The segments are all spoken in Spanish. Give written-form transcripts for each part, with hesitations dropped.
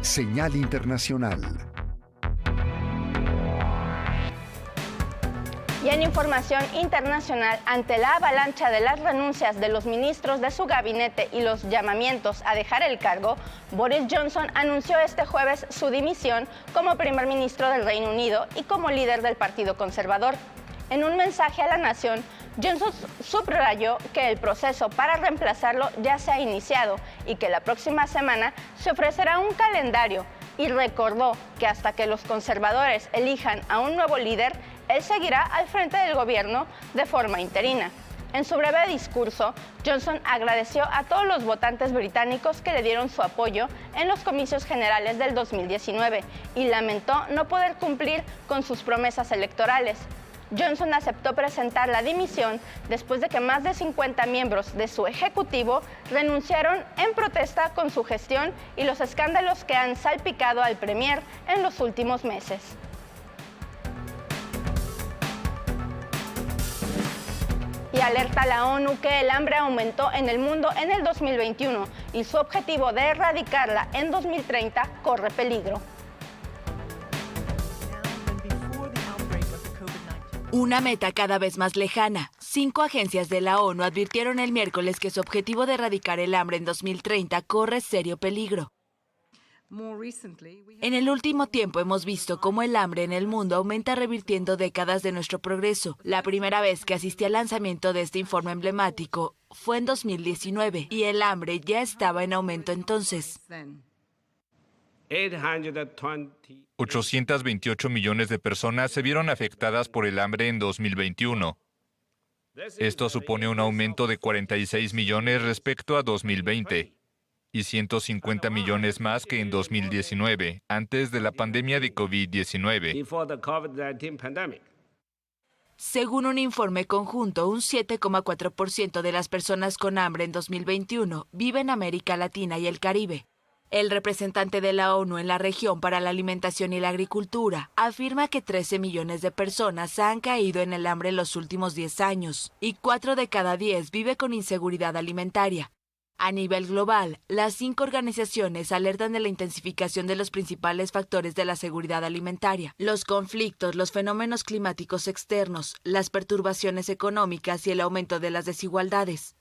Señal Internacional. Y en información internacional, ante la avalancha de las renuncias de los ministros de su gabinete y los llamamientos a dejar el cargo, Boris Johnson anunció este jueves su dimisión como primer ministro del Reino Unido y como líder del Partido Conservador. En un mensaje a la nación, Johnson subrayó que el proceso para reemplazarlo ya se ha iniciado y que la próxima semana se ofrecerá un calendario, y recordó que hasta que los conservadores elijan a un nuevo líder, él seguirá al frente del gobierno de forma interina. En su breve discurso, Johnson agradeció a todos los votantes británicos que le dieron su apoyo en los comicios generales del 2019 y lamentó no poder cumplir con sus promesas electorales. Johnson aceptó presentar la dimisión después de que más de 50 miembros de su ejecutivo renunciaron en protesta con su gestión y los escándalos que han salpicado al premier en los últimos meses. Y alerta a la ONU que el hambre aumentó en el mundo en el 2021 y su objetivo de erradicarla en 2030 corre peligro. Una meta cada vez más lejana. 5 agencias de la ONU advirtieron el miércoles que su objetivo de erradicar el hambre en 2030 corre serio peligro. En el último tiempo hemos visto cómo el hambre en el mundo aumenta revirtiendo décadas de nuestro progreso. La primera vez que asistí al lanzamiento de este informe emblemático fue en 2019 y el hambre ya estaba en aumento entonces. 828 millones de personas se vieron afectadas por el hambre en 2021. Esto supone un aumento de 46 millones respecto a 2020 y 150 millones más que en 2019, antes de la pandemia de COVID-19. Según un informe conjunto, un 7,4% de las personas con hambre en 2021 vive en América Latina y el Caribe. El representante de la ONU en la región para la alimentación y la agricultura afirma que 13 millones de personas han caído en el hambre en los últimos 10 años y 4 de cada 10 vive con inseguridad alimentaria. A nivel global, las 5 organizaciones alertan de la intensificación de los principales factores de la seguridad alimentaria: los conflictos, los fenómenos climáticos externos, las perturbaciones económicas y el aumento de las desigualdades.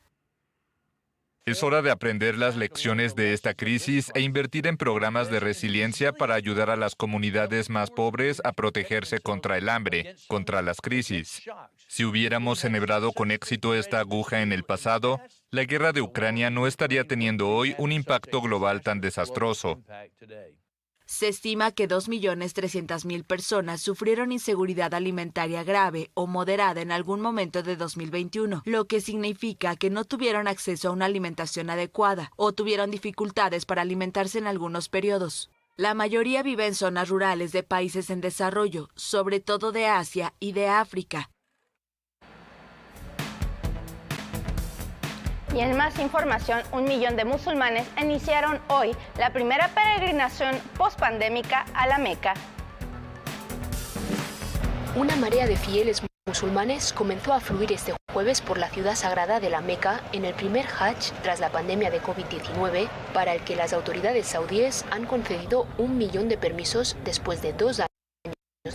Es hora de aprender las lecciones de esta crisis e invertir en programas de resiliencia para ayudar a las comunidades más pobres a protegerse contra el hambre, contra las crisis. Si hubiéramos enhebrado con éxito esta aguja en el pasado, la guerra de Ucrania no estaría teniendo hoy un impacto global tan desastroso. Se estima que 2.300.000 personas sufrieron inseguridad alimentaria grave o moderada en algún momento de 2021, lo que significa que no tuvieron acceso a una alimentación adecuada o tuvieron dificultades para alimentarse en algunos periodos. La mayoría vive en zonas rurales de países en desarrollo, sobre todo de Asia y de África. Y en más información, 1 millón de musulmanes iniciaron hoy la primera peregrinación pospandémica a la Meca. Una marea de fieles musulmanes comenzó a fluir este jueves por la ciudad sagrada de la Meca en el primer Hajj tras la pandemia de COVID-19, para el que las autoridades saudíes han concedido 1 millón de permisos después de 2 años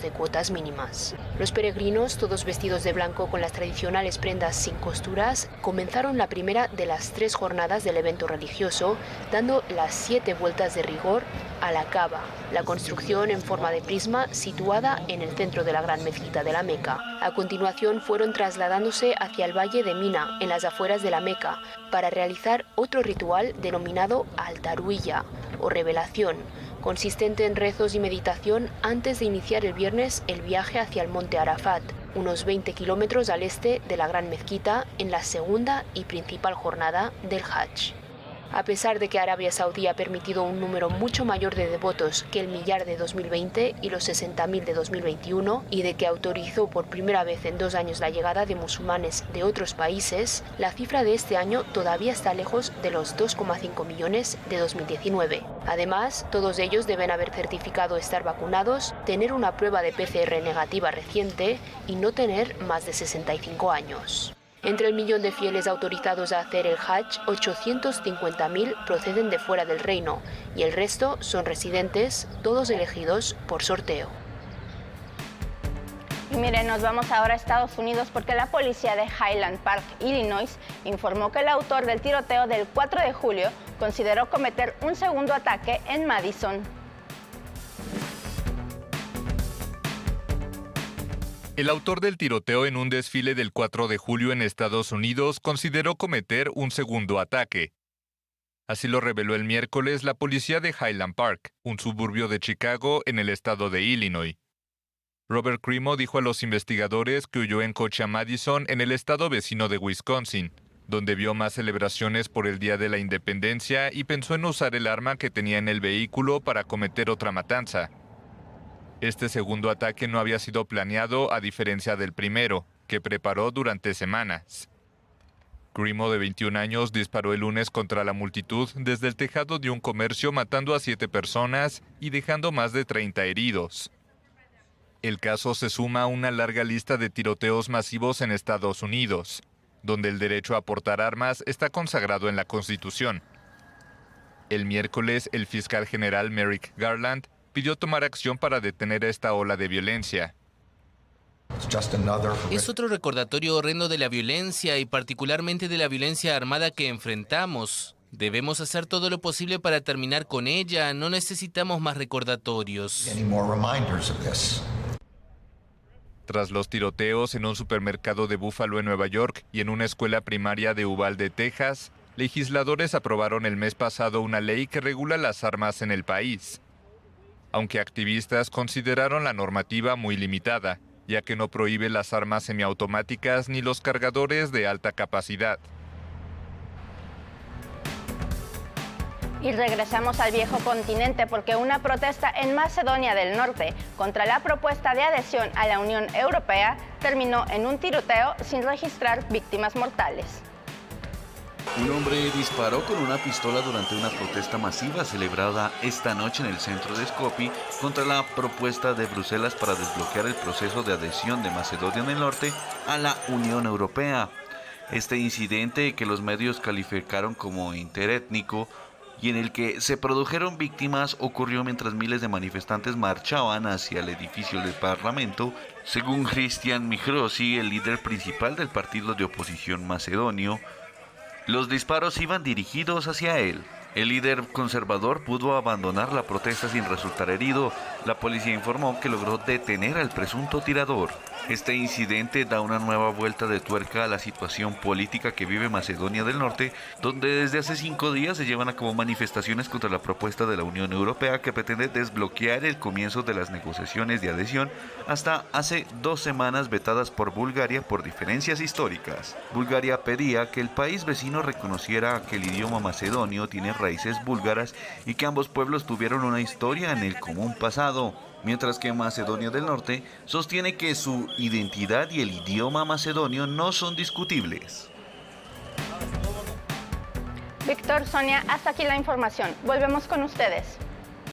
de cuotas mínimas. Los peregrinos, todos vestidos de blanco con las tradicionales prendas sin costuras, comenzaron la primera de las 3 jornadas del evento religioso, dando las 7 vueltas de rigor a la Kaaba, la construcción en forma de prisma situada en el centro de la gran mezquita de la Meca. A continuación fueron trasladándose hacia el valle de Mina, en las afueras de la Meca, para realizar otro ritual denominado al-Tarwiyya, o revelación, consistente en rezos y meditación antes de iniciar el viernes el viaje hacia el monte Arafat, unos 20 kilómetros al este de la Gran Mezquita, en la segunda y principal jornada del Hajj. A pesar de que Arabia Saudí ha permitido un número mucho mayor de devotos que el millar de 2020 y los 60.000 de 2021, y de que autorizó por primera vez en 2 años la llegada de musulmanes de otros países, la cifra de este año todavía está lejos de los 2,5 millones de 2019. Además, todos ellos deben haber certificado estar vacunados, tener una prueba de PCR negativa reciente y no tener más de 65 años. Entre el millón de fieles autorizados a hacer el Hajj, 850.000 proceden de fuera del reino y el resto son residentes, todos elegidos por sorteo. Y miren, nos vamos ahora a Estados Unidos porque la policía de Highland Park, Illinois, informó que el autor del tiroteo del 4 de julio consideró cometer un segundo ataque en Madison. El autor del tiroteo en un desfile del 4 de julio en Estados Unidos consideró cometer un segundo ataque. Así lo reveló el miércoles la policía de Highland Park, un suburbio de Chicago en el estado de Illinois. Robert Crimo dijo a los investigadores que huyó en coche a Madison, en el estado vecino de Wisconsin, donde vio más celebraciones por el Día de la Independencia y pensó en usar el arma que tenía en el vehículo para cometer otra matanza. Este segundo ataque no había sido planeado a diferencia del primero, que preparó durante semanas. Crimo, de 21 años, disparó el lunes contra la multitud desde el tejado de un comercio, matando a 7 personas y dejando más de 30 heridos. El caso se suma a una larga lista de tiroteos masivos en Estados Unidos, donde el derecho a portar armas está consagrado en la Constitución. El miércoles, el fiscal general Merrick Garland pidió tomar acción para detener esta ola de violencia. Es otro recordatorio horrendo de la violencia y particularmente de la violencia armada que enfrentamos. Debemos hacer todo lo posible para terminar con ella. No necesitamos más recordatorios. Tras los tiroteos en un supermercado de Buffalo en Nueva York y en una escuela primaria de Uvalde, Texas, legisladores aprobaron el mes pasado una ley que regula las armas en el país. Aunque activistas consideraron la normativa muy limitada, ya que no prohíbe las armas semiautomáticas ni los cargadores de alta capacidad. Y regresamos al viejo continente porque una protesta en Macedonia del Norte contra la propuesta de adhesión a la Unión Europea terminó en un tiroteo sin registrar víctimas mortales. Un hombre disparó con una pistola durante una protesta masiva celebrada esta noche en el centro de Skopje contra la propuesta de Bruselas para desbloquear el proceso de adhesión de Macedonia del Norte a la Unión Europea. Este incidente, que los medios calificaron como interétnico y en el que se produjeron víctimas, ocurrió mientras miles de manifestantes marchaban hacia el edificio del Parlamento, según Christian Migrosi, el líder principal del partido de oposición macedonio. Los disparos iban dirigidos hacia él. El líder conservador pudo abandonar la protesta sin resultar herido. La policía informó que logró detener al presunto tirador. Este incidente da una nueva vuelta de tuerca a la situación política que vive Macedonia del Norte, donde desde hace 5 días se llevan a cabo manifestaciones contra la propuesta de la Unión Europea que pretende desbloquear el comienzo de las negociaciones de adhesión hasta hace 2 semanas vetadas por Bulgaria por diferencias históricas. Bulgaria pedía que el país vecino reconociera que el idioma macedonio tiene raíces búlgaras y que ambos pueblos tuvieron una historia en el común pasado, mientras que Macedonia del Norte sostiene que su identidad y el idioma macedonio no son discutibles. Víctor, Sonia, hasta aquí la información. Volvemos con ustedes.